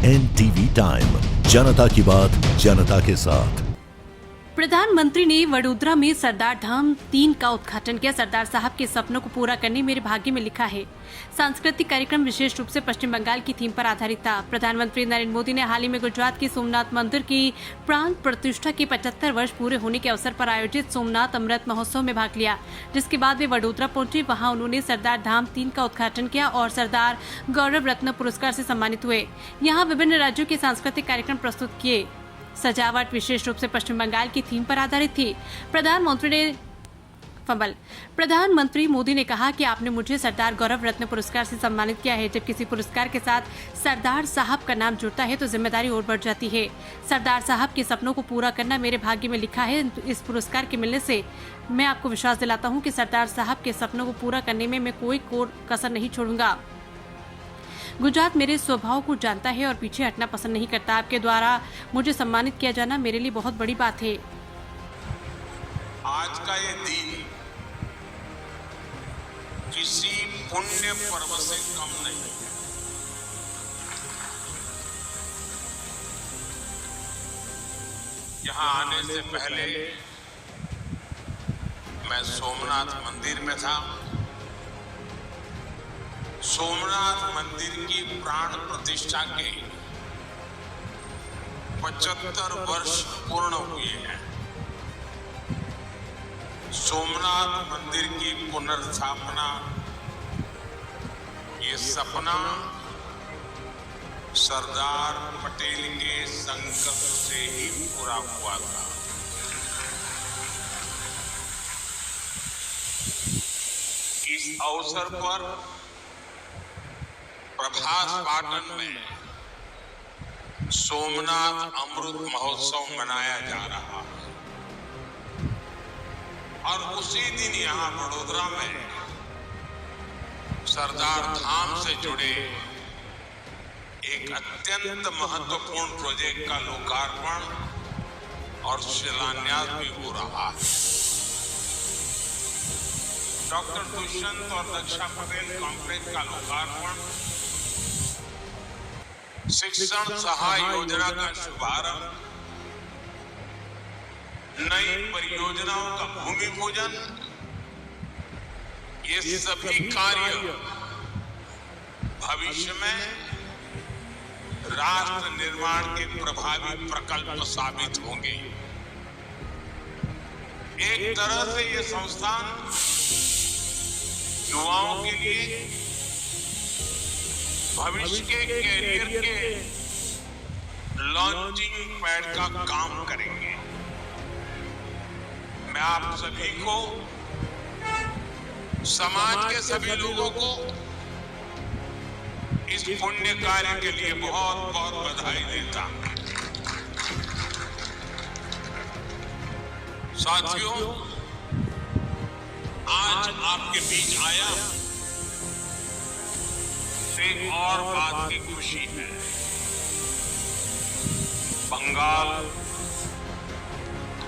NTV time, जनता की बात जनता के साथ। प्रधानमंत्री ने वडोदरा में सरदार धाम 3 का उद्घाटन किया। सरदार साहब के सपनों को पूरा करने मेरे भाग्य में लिखा है। सांस्कृतिक कार्यक्रम विशेष रूप से पश्चिम बंगाल की थीम पर आधारित था। प्रधानमंत्री नरेंद्र मोदी ने हाल ही में गुजरात के सोमनाथ मंदिर की प्राण प्रतिष्ठा के 75 वर्ष पूरे होने के अवसर पर आयोजित सोमनाथ अमृत महोत्सव में भाग लिया, जिसके बाद वे वडोदरा पहुंचे। वहां उन्होंने सरदार धाम 3 का उद्घाटन किया और सरदार गौरव रत्न पुरस्कार से सम्मानित हुए। यहाँ विभिन्न राज्यों के सांस्कृतिक कार्यक्रम प्रस्तुत किए। सजावट विशेष रूप से पश्चिम बंगाल की थीम पर आधारित थी। प्रधानमंत्री मोदी ने कहा कि आपने मुझे सरदार गौरव रत्न पुरस्कार से सम्मानित किया है। जब किसी पुरस्कार के साथ सरदार साहब का नाम जुड़ता है तो जिम्मेदारी और बढ़ जाती है। सरदार साहब के सपनों को पूरा करना मेरे भाग्य में लिखा है। इस पुरस्कार के मिलने से मैं आपको विश्वास दिलाता हूँ कि सरदार साहब के सपनों को पूरा करने में मैं कोई कसर नहीं छोड़ूंगा। गुजरात मेरे स्वभाव को जानता है और पीछे हटना पसंद नहीं करता। आपके द्वारा मुझे सम्मानित किया जाना मेरे लिए बहुत बड़ी बात है। आज का ये दिन किसी पुण्य पर्व से कम नहीं है। यहाँ आने से पहले मैं सोमनाथ मंदिर में था। सोमनाथ मंदिर की प्राण प्रतिष्ठा के 75 वर्ष पूर्ण हुए हैं। सोमनाथ मंदिर की पुनर्स्थापना, ये सपना सरदार पटेल के संकल्प से ही पूरा हुआ था। इस अवसर पर प्रभास पाटन में सोमनाथ अमृत महोत्सव मनाया जा रहा है और उसी दिन यहाँ वडोदरा में सरदार धाम से जुड़े एक अत्यंत महत्वपूर्ण प्रोजेक्ट का लोकार्पण और शिलान्यास भी हो रहा है। डॉक्टर दुष्यंत और दक्षा पटेल कॉम्प्लेक्स का लोकार्पण, शिक्षण सहाय योजना का शुभारंभ, नई परियोजनाओं का भूमि पूजन, ये सभी कार्य भविष्य में राष्ट्र निर्माण के प्रभावी प्रकल्प साबित होंगे। एक तरह से ये संस्थान युवाओं के लिए भविष्य के कैरियर के लॉन्चिंग पैड का काम करेंगे। मैं आप सभी को, समाज के सभी लोगों को इस पुण्य कार्य के लिए बहुत बहुत बधाई देता हूं। साथियों, आज आपके बीच आया एक और बात की खुशी है। बंगाल